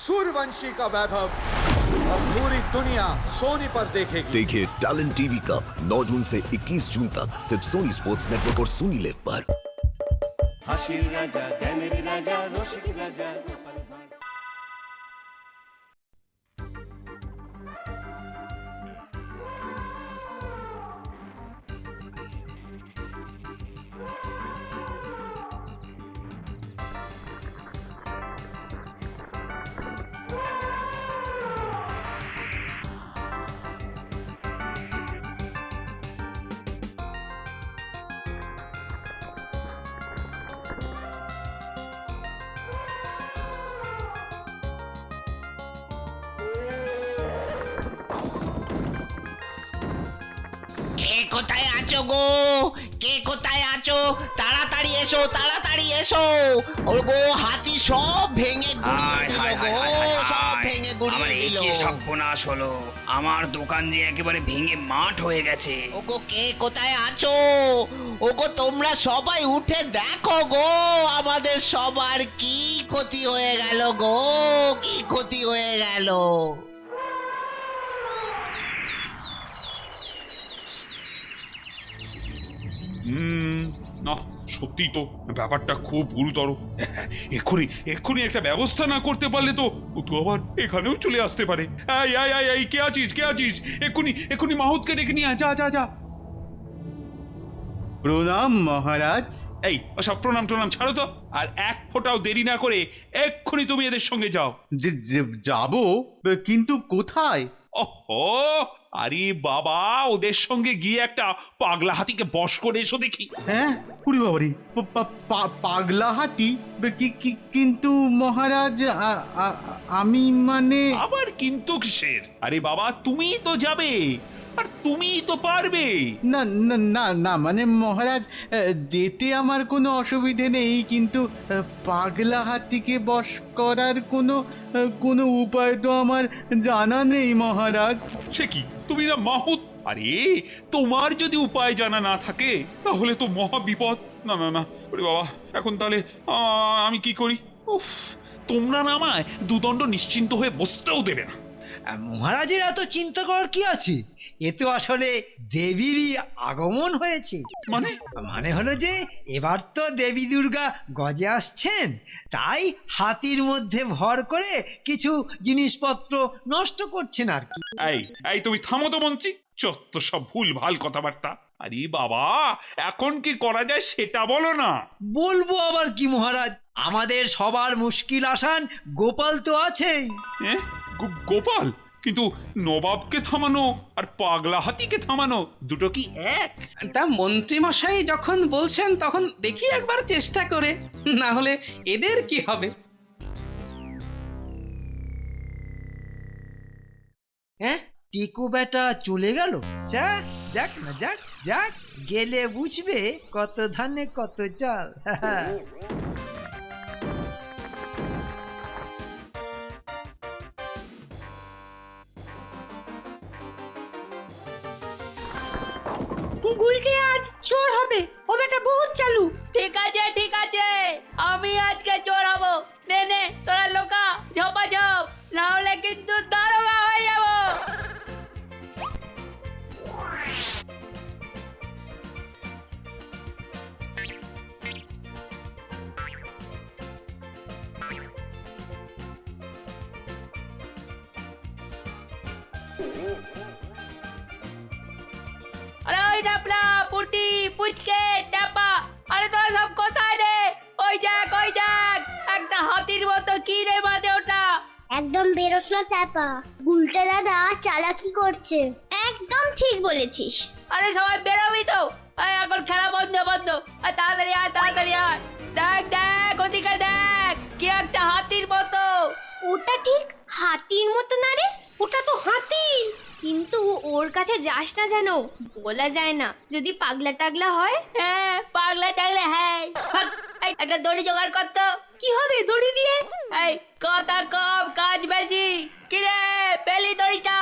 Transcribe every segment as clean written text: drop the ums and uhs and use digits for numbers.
सूर्यवंशी का वैभव अब पूरी दुनिया सोनी पर देखेगी। देखिए टैलेंट टीवी कप 9 जून से 21 जून तक सिर्फ सोनी स्पोर्ट्स नेटवर्क और सोनी लिव पर। হাসির রাজা জ্ঞানের রাজা রসিক রাজা কে কোথায় আছো গো? কে কোথায় আছো? তাড়াতাড়ি এসো, তাড়াতাড়ি এসো। ও গো, হাতি সব ভেঙে গুড়িয়ে দিল গো, সব ভেঙে গুড়িয়ে দিল। কি সর্বনাশ হলো, আমার দোকান যে একেবারে ভেঙে মাঠ হয়ে গেছে। ও গো, কে কোথায় আছো? ও গো, তোমরা সবাই উঠে দেখো গো, আমাদের সবার কি ক্ষতি হয়ে গেল গো, কি ক্ষতি হয়ে গেল। না সত্যি তো ব্যাপারটা খুব গুরুতর। এক্ষুনি এক্ষুনি একটা ব্যবস্থা না করতে পারলে তো ও তো আবার এখানেও চলে আসতে পারে। এই এই এই এই কে আছিস, কে আছিস? এক্ষুনি এক্ষুনি মাহুতকে ডেকে নিয়ে আয়, যা যা যা। প্রণাম মহারাজ। এই ওসব প্রণাম টনাম ছাড়ো তো, আর এক ফোঁটাও দেরি না করে এক্ষুনি তুমি এদের সঙ্গে যাও। যাব, কিন্তু কোথায়? ওহো, আরে বাবা, ওদের সঙ্গে গিয়ে একটা পাগলা হাতিকে বশ করে এসো দেখি। হ্যাঁ, কুড়ি বাবারি, পাগলা হাতি? কিন্তু মহারাজ, আমি মানে। আবার কিন্তু কিসের? আরে বাবা, তুমিই তো যাবে আর তুমিই তো পারবে। না না না না, মানে মহারাজ, যেতে আমার কোনো অসুবিধে নেই, কিন্তু পাগলা হাতিকে বশ করার কোনো উপায় তো আমার জানা নেই মহারাজ। সে কি, তুমি না মাহুত? আরে তোমার যদি উপায় জানা না থাকে তাহলে তো মহা বিপদ। না না না, ওরে বাবা, এখন তাহলে আমি কি করি? উফ, তোমরা না আমায় দুদণ্ড নিশ্চিন্ত হয়ে বসতেও দেবে না। মহারাজের এত চিন্তা করার কি আছে? এ তো আসলে দেবীরই আগমন হয়েছে। মানে হলো যে এবার তো দেবী দুর্গা গজে আসছেন, তাই হাতির মধ্যে ভর করে কিছু জিনিসপত্র নষ্ট করছেন আর কি। এই এই তুমি থামো তো বলছি, যত সব ভুল ভাল কথাবার্তা। আরে বাবা, এখন কি করা যায় সেটা বলো না। বলবো আবার কি মহারাজ, আমাদের সবার মুশকিল আসান গোপাল তো আছেই। গোপাল? কিন্তু নবাবকে থামানো আর পাগলা হাতিকে থামানো দুটো কি এক? তা মন্ত্রী মশাই যখন বলছেন তখন দেখি একবার চেষ্টা করে, না হলে এদের কি হবে। হ্যাঁ, টিকু বেটা চলে গেল। যাক না, যাক যাক, গেলে বুঝবে কত ধানে কত চাল। গুলটে আজ চোর হবে, ও বেটা বহুত চালু। ঠিক আছে, আমি আজকে চোর হব। নে নে, তোরা লোকা ঝপাঝপ, না হলে কিন্তু দারোগা হয়ে যাব। আরে ওই ডাপলা, পুটি, পুচকে, ডাপা, আরে তোরা সব কোথায় রে? ওই দেখ, একটা হাতির মতো কি রে বাজে ওটা? একদম বেরোস না চাপা, গুলটে দাদা চালাকি করছে। একদম ঠিক বলেছিস। আরে সবাই বেরোবি তো? এখন খেলা বন্ধ। তাড়াতাড়ি আয়। দেখ ওদিকে দেখ, কি একটা হাতির মতো। ওটা ঠিক হাতির মতো না রে, ওটা তো হাতি। কিন্তু ওর কাছে যাস না, যেন বলা যায় না, যদি পাগলা টাগলা হয়। হ্যাঁ, পাগলা টাগলা, হ্যাঁ। একটা দড়ি জোগাড় করতো। কি হবে দড়ি দিয়ে? এই কথা কম, কাজ বেশি। কিরে, পেলি দড়িটা?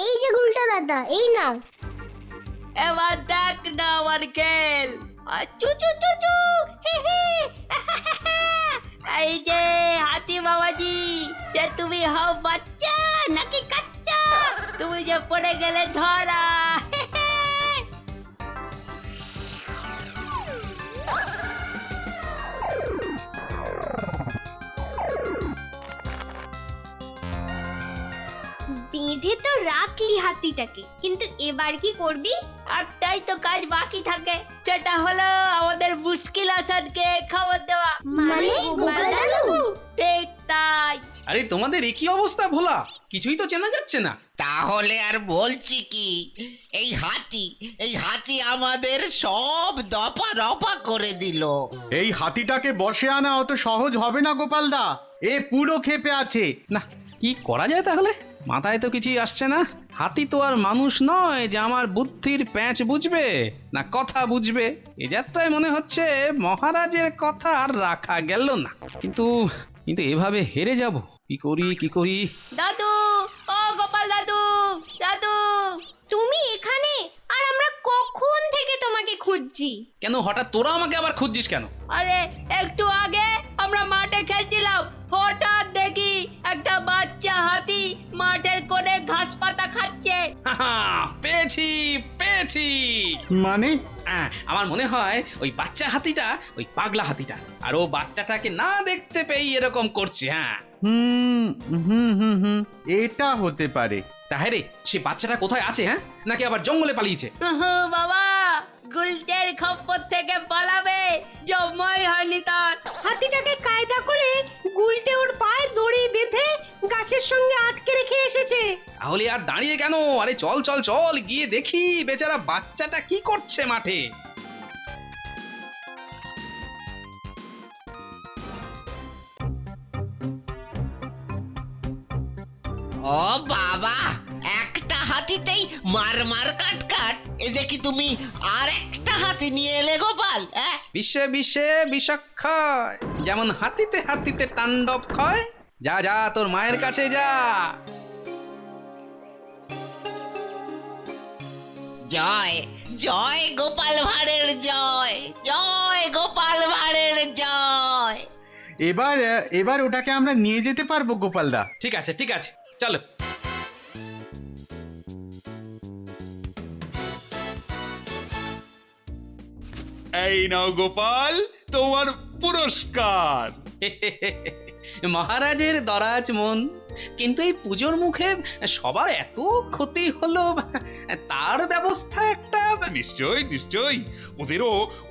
এই যে গুলটে দাদা, এই নাও। এবার দেখ না আমার খেল। চু চু চু চু, হে হে। এই যে হাতি বাবাজি, যে তুমি হও বাচ্চা নাকি কাচ্চা, তুমি যে পড়ে গেলে ধরা। বেঁধে তো রাখলি হাতিটাকে, কিন্তু এবার কি করবি? একটাই তো কাজ বাকি থাকে, সেটা হলো আমাদের মুশকিল আসানকে খবর দেওয়া। মানে গোপাল দাদু? ঠিক তাই। আরে তোমাদের একই অবস্থা ভোলা, কিছুই তো চেনা যাচ্ছে না। তাহলে আর বলছি কি, এই হাতি আমাদের সব দফা রফা করে দিল। এই হাতিটাকে বসে আনা অত সহজ হবে না গোপালদা, এ পুরো ক্ষেপে আছে। না, কি করা যায় তাহলে? মাথায় তো কিছুই আসছে না। হাতি তো আর মানুষ নয় যে আমার বুদ্ধির প্যাঁচ বুঝবে না কথা বুঝবে। এ যাত্রায় মনে হচ্ছে মহারাজের কথা আর রাখা গেল না। কিন্তু কিন্তু এভাবে হেরে যাব, কি করি? দাদু, ও গোপাল দাদু, দাদু তুমি এখানে? আর আমরা কখন থেকে তোমাকে খুঁজছি। কেন হঠাৎ তোরা আমাকে আবার খুঁজছিস কেন? আরে একটু আগে আমরা মাঠে খেলছিলাম, হঠাৎ দেখি একটা বাচ্চা হাতি মাঠের কোণে ঘাস পাতা খাচ্ছে। পেয়েছি। মানে? আমার মনে হয় ওই বাচ্চা হাতিটা ওই পাগলা হাতিটা, আর ও বাচ্চাটাকে না দেখতে পেয়ে এরকম করছে। হ্যাঁ, এটা হতে পারে। তাহলে সে বাচ্চাটা কোথায় আছে? হ্যাঁ, নাকি আবার জঙ্গলে পালিয়েছে? বাবা, গুলটের খপ্পর থেকে পালাবে জন্মই হয়নি তার। হাতিটাকে কায়দা করে গুলটে ওর পায়ে দড়ি বেঁধে গাছের সঙ্গে আটকে রেখে এসেছে। তাহলে আর দাঁড়িয়ে কেন? আরে চল গিয়ে দেখি বেচারা বাচ্চাটা কি করছে মাঠে। ও বাবা, একটা হাতিতেই মার কাট। এ দেখি তুমি আর একটা হাতি নিয়ে এলে গোপাল। বিশ্বে বিষক্ষয়, যেমন হাতিতে তাণ্ডব ক্ষয়। যা তোর মায়ের কাছে যা। জয় গোপাল ভাঁড়ের জয় গোপাল ভাঁড়ের জয়। এবার ওটাকে আমরা নিয়ে যেতে পারবো গোপালদা? ঠিক আছে চলো। এই নাও গোপাল, তোমার পুরস্কার। মহারাজের দরাজ মন, কিন্তু এই পুজোর মুখে সবার এত ক্ষতি হলো, তার ব্যবস্থা একটা। নিশ্চয়ই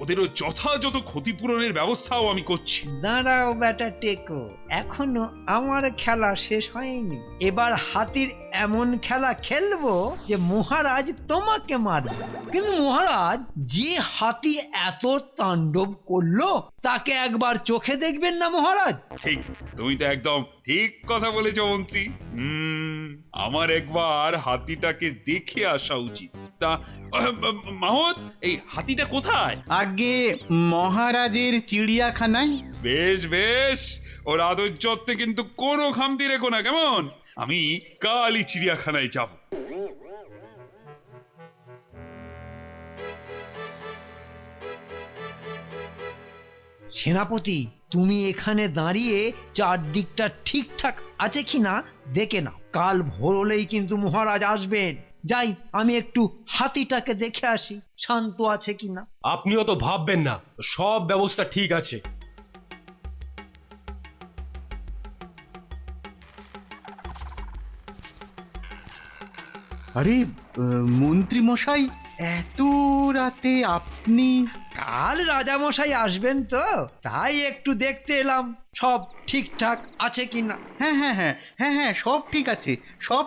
ওদেরও যথাযথ ক্ষতিপূরণের ব্যবস্থাও আমি করছি। দাঁড়াও বেটা টেকো, এখনো আমার খেলা শেষ হয়নি। এবার হাতির এমন খেলা খেলবো যে মহারাজ তোমাকে মারবে। কিন্তু মহারাজ, যে হাতি এত তাণ্ডব করলো তাকে একবার চোখে দেখবেন না মহারাজ? ঠিক, তুমি তো একদম ঠিক কথা বলেছ মন্ত্রী। আমার একবার হাতিটাকে দেখে আসা উচিত। তা মাহত, এই হাতিটা কোথায়? আগে মহারাজের চিড়িয়াখানায়। বেশ, ওর আদর যত্নে কিন্তু কোনো খামতি রেখো না, কেমন? আমি কালই চিড়িয়াখানায় যাব। সেনাপতি, তুমি এখানে দাঁড়িয়ে চারদিকটা ঠিকঠাক আছে কিনা দেখে নাও। কাল ভোর হলেই কিন্তু মহারাজ আসবেন। যাই, আমি একটু হাতিটাকে দেখে আসি শান্ত আছে কিনা। আপনিও তো ভাববেন না, সব ব্যবস্থা ঠিক আছে। আরে মন্ত্রী মশাই, এত রাতে আপনি? কাল রাজামশাই আসবেন তো, তাই একটু দেখতে এলাম সব ঠিকঠাক আছে কিনা। হ্যাঁ, সব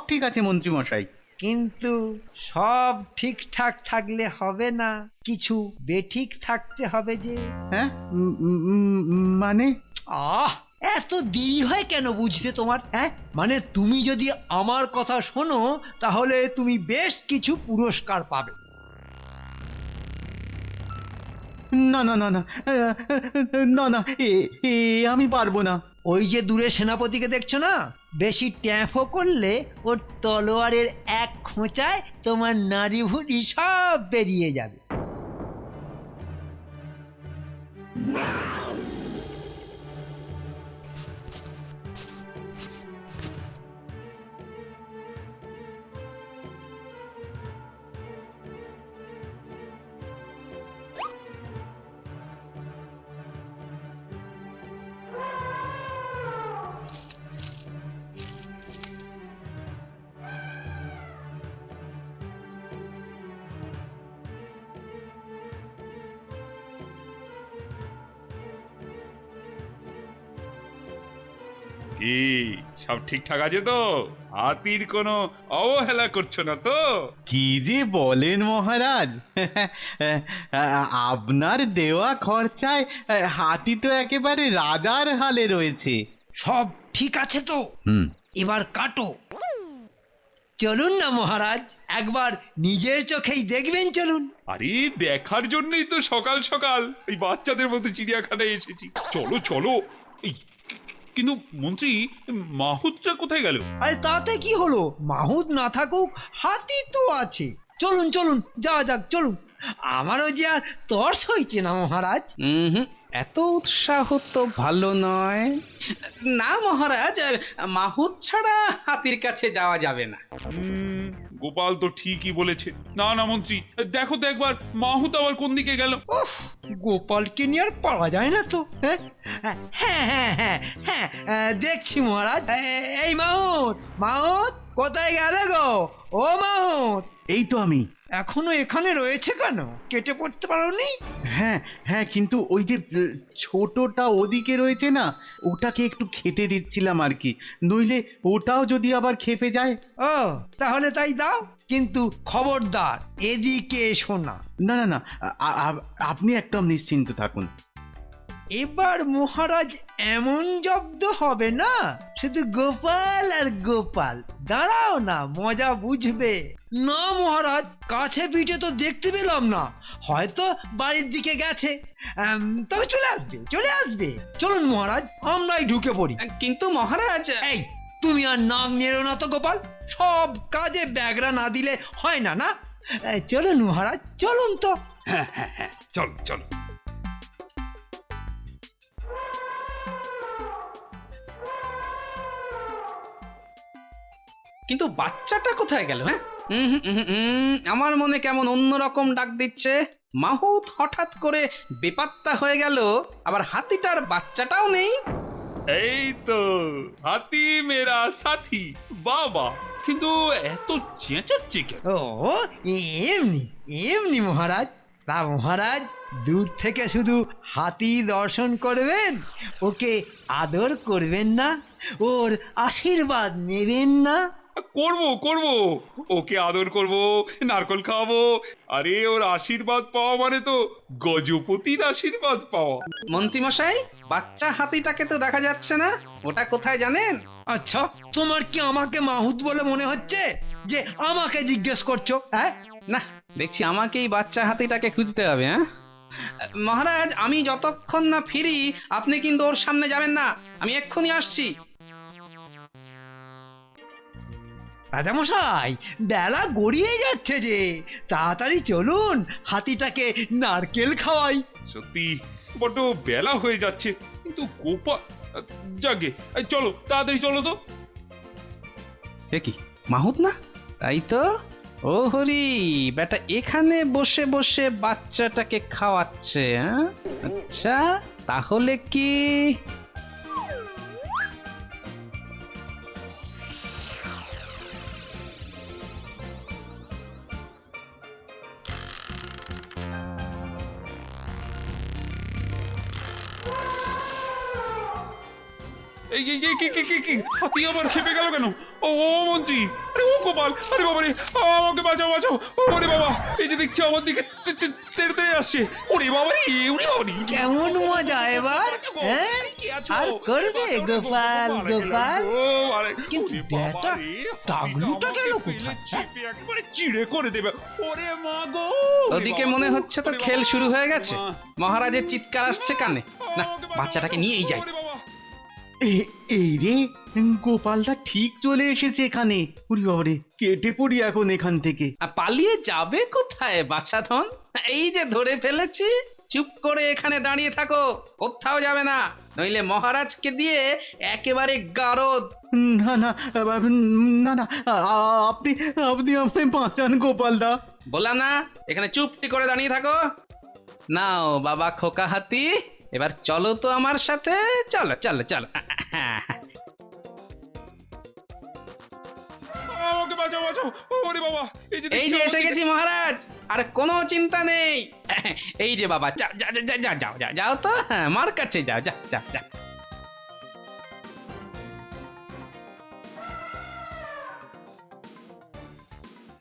ঠিক আছে মন্ত্রী মশাই। কিন্তু সব ঠিকঠাক থাকলে হবে না, কিছু বেঠিক থাকতে হবে যে। হ্যাঁ, মানে? এত দেরি হয় কেন বুঝতে তোমার? মানে তুমি যদি আমার কথা শোনো তাহলে তুমি বেশ কিছু পুরস্কার পাবে। না, আমি পারবো না। ওই যে দূরে সেনাপতিকে দেখছো না, বেশি ট্যাঁফো করলে ওর তলোয়ারের এক খোঁচায় তোমার নাড়ি ভুড়ি সব বেরিয়ে যাবে। কি সব ঠিকঠাক আছে তো? হাতির কোনো অবহেলা করছো না তো? কি যে বলেন মহারাজ, আপনার দেওয়া খরচায় হাতি তো একেবারে রাজার হালে রয়েছে। সব ঠিক আছে তো? হুম। এবার কাটো। চলুন না মহারাজ, একবার নিজের চোখেই দেখবেন, চলুন। আরে দেখার জন্যই তো সকাল সকাল এই বাচ্চাদের মতো চিড়িয়াখানায় এসেছি। চলো চলো। এই কিন্তু মন্ত্রী, মাহুতটা কোথায় গেল? আরে তাতে কি হলো, মাহুত না থাকুক হাতি তো আছে। চলুন চলুন, যাওয়া যাক, চলুন। আমারও যে আর তর্স হয়েছে না মহারাজ। এত উৎসাহ তো ভালো নয়। না মহারাজ, মাহুত ছাড়া হাতির কাছে যাওয়া যাবে না। গোপাল তো ঠিকই বলেছে। না না মন্ত্রী, দেখো তো একবার মাহুত আবার কোন দিকে গেল। উফ, গোপালকে নিয়ে আর পাওয়া যায় না তো। হ্যাঁ হ্যাঁ হ্যাঁ হ্যাঁ হ্যাঁ, দেখছি মহারাজ। এই মাহুত, মাহুত কোথায় গেলে গো? ও মাহুত, এই তো আমি। এখনো এখানে রয়েছে কেন? কেটে পড়তে পারোনি? হ্যাঁ হ্যাঁ, কিন্তু ওই যে ছোটটা ওদিকে রয়েছে না, ওটাকে একটু খেতে দিচ্ছিলাম আর কি, নইলে ওটাও যদি আবার খেপে যায়। ও তাহলে তাই দাও, কিন্তু খবরদার এদিকে এসো না। না না না, আপনি একদম নিশ্চিন্ত থাকুন। এবার মহারাজ এমন জব্দ হবে না, শুধু গোপাল আর গোপাল। দাঁড়াও না, মজা বুঝবে। না মহারাজ, কাছে পিঠে তো দেখতে পেলাম না, হয়তো বাড়ির দিকে গেছে। তবে চলে আসবে, চলে আসবে। চলুন মহারাজ, আমরাই ঢুকে পড়ি। কিন্তু মহারাজ, এই তুমি আর নাক নেড়ো না তো গোপাল, সব কাজে ব্যাগরা না দিলে হয় না। না চলুন মহারাজ, চলুন তো। হ্যাঁ হ্যাঁ হ্যাঁ, চলো চলো। কিন্তু বাচ্চাটা কোথায় গেল? হ্যাঁ, আমার মনে কেমন অন্যরকম ডাক দিচ্ছে। মাহুত হঠাৎ করে বেপাত্তা হয়ে গেল, আবার হাতিটার বাচ্চাটাও নেই। এই তো হাতি মেরা সাথী বাবা, কিন্তু এত চেঁচাচ্ছে কেন? ও এমনি এমনি মহারাজ। তা মহারাজ, দূর থেকে শুধু হাতি দর্শন করবেন, ওকে আদর করবেন না? ওর আশীর্বাদ নেবেন না? করব করব, ওকে আদর করব, নারকল খাওয়াবো। আরে ওর আশীর্বাদ পাওয়া মানে তো গজপতির আশীর্বাদ পাওয়া। মন্ত্রী মশাই, বাচ্চা হাতিটাকে তো দেখা যাচ্ছে না, ওটা কোথায় জানেন? আচ্ছা, তোমার কি আমাকে মাহুত বলে মনে হচ্ছে যে আমাকে জিজ্ঞেস করছো? হ্যাঁ না, দেখছি আমাকেই বাচ্চা হাতিটাকে খুঁজতে হবে। হ্যাঁ মহারাজ, আমি যতক্ষণ না ফিরি আপনি কিন্তু ওর সামনে যাবেন না, আমি এক্ষুনি আসছি। রাজামশাই, বেলা গড়িয়ে যাচ্ছে যে, তাড়াতাড়ি চলুন, হাতিটাকে নারকেল খাওয়াই। সত্যি বড্ড বেলা হয়ে যাচ্ছে, কিন্তু গোপাল জাগে। চলো তাড়াতাড়ি চলো তো। এ কি মাহুত না? তাই তো। ও হরি, বেটা এখানে বসে বসে বাচ্চাটাকে খাওয়াচ্ছে। হ্যাঁ আচ্ছা, তাহলে কি হাতি আবার খেপে গেল কেন? ও মন্ত্রী, আরে ও গোপাল, আরে বাবা রে, আমাকে বাঁচাও বাঁচাও। ওরে বাবা, এই যে দেখছি আমার দিকে তেড়ে তেড়ে আসছে। ওরে বাবা রে, ওরে বাবা রে। কেমন মজা এবার? হ্যাঁ, আর করবে গোপাল গোপাল? কিন্তু ব্যাটা টাগলুটা গেল কোথায়? একেবারে চিড়ে করে দেবে। ওরে মা গো। ওদিকে মনে হচ্ছে তো খেল শুরু হয়ে গেছে। মহারাজের চিৎকার আসছে কানে। না, বাচ্চাটাকে নিয়েই যাই। এই রে, গোপালদা ঠিক চলে এসেছে এখানে। উরি বাবারে, কেটে পড়ি এখন এখান থেকে। পালিয়ে যাবে কোথায় বাছাধন? এই যে ধরে ফেলেছি, চুপ করে এখানে দাঁড়িয়ে থাকো, কোথাও যাবে না, নইলে মহারাজকে দিয়ে একেবারে গারদ। না না না না, আপনি আপনি আপনি বাঁচান গোপালদা। বললাম না, এখানে চুপটি করে দাঁড়িয়ে থাকো। নাও বাবা খোকা হাতি, এবার চলো তো আমার সাথে, চলো চলো চলো। আমাকে বাঁচাও বাঁচাও। ওরে বাবা, এই যে এসে গেছি মহারাজ, আর কোনো চিন্তা নেই। এই যে বাবা, যাও যাও যাও যাও যাও যাও তো, মার কাছে যাও, যাও যাও যাও।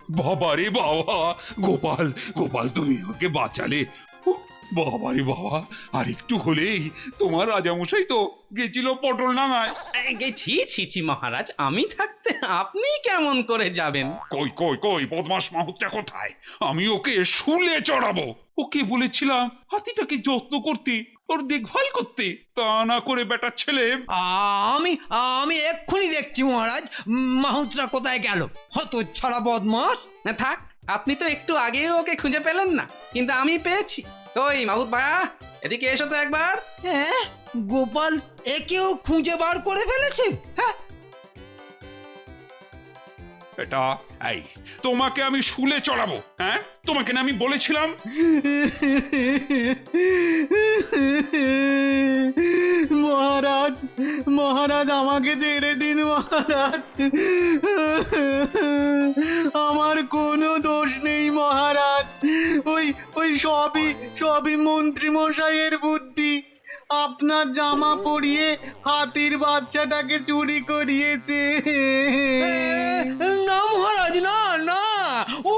বাবা রে বাবা, গোপাল গোপাল তুমি ওকে বাঁচালে। উহ, বাবা রে বাবা, আর একটু হলেই তোমার রাজামশাই তো গেছিল পটল ডাঙায়। ছি ছি ছি মহারাজ, আমি থাকতে আপনি কেমন করে যাবেন? কই কই কই বদমাস মাহুতটা কোথায়? আমি ওকে শুলে চড়াবো। ওকে বলেছিলাম হাতিটাকে যত্ন করতে, ওর দেখভাল করতে, তা না করে বেটার ছেলে। আমি আমি এক্ষুনি দেখছি মহারাজ, মাহুতরা কোথায় গেল? হত ছাড়া বদমাস। না থাক, আপনি তো একটু আগেও ওকে খুঁজে পেলেন না, কিন্তু আমি পেয়েছি। কই মাহুত ভাইয়া, এদিকে এসো তো একবার। হ্যাঁ, গোপাল একেও খুঁজে বার করে ফেলেছে। হ্যাঁ, এটা এই তোমাকে আমি শুলে চড়াবো। হ্যাঁ, তোমাকে না আমি বলেছিলাম? মহারাজ, মহারাজ আমাকে ছেড়ে দিন মহারাজ, আমার কোনো দোষ নেই মহারাজ, ওই ওই সবই মন্ত্রী মশাইয়ের বুদ্ধি। আপনার জামা পরিয়ে হাতির বাচ্চাটাকে চুরি করিয়েছে। না মহারাজ, না না, ও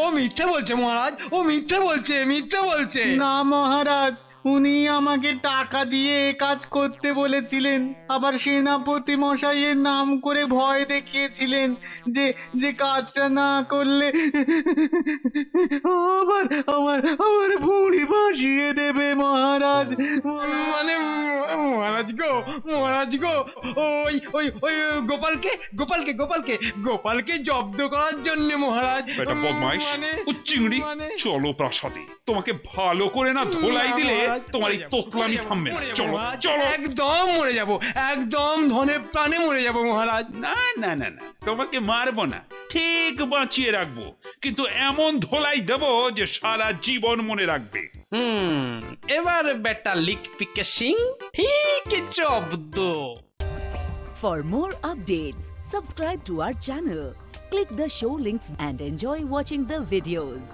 ও মিথ্যে বলছে মহারাজ, ও মিথ্যে বলছে। না মহারাজ, উনি আমাকে টাকা দিয়ে এ কাজ করতে বলেছিলেন, আবার সেনাপতি মশাইয়ের নাম করে ভয় দেখিয়েছিলেন যে যে কাজটা না করলে আমার আমার আমার ভুঁড়ি ভাসিয়ে দেবে মহারাজ। মানে মহারাজ গো, ওই ওই ওই গোপালকে জব্দ করার জন্য মহারাজ। বেটা বদমাইশ, ও চিংড়ি, চলো প্রাসাদে। তোমাকে ভালো করে না ধোলাই দিলে তোমার এই তোতলামি থামবে না। চলো চলো। একদম মরে যাব, একদম ধনে প্রাণে মরে যাব মহারাজ। না না না না, তোমাকে মারবো না, ঠিক বাঁচিয়ে রাখবো, কিন্তু এমন ধোলাই দেবো যে সারা জীবন মনে রাখবে। এবার বেটা লিক পিকে সিং ঠিক জব্দ। For more updates, subscribe to our channel, click the show links and enjoy watching the videos.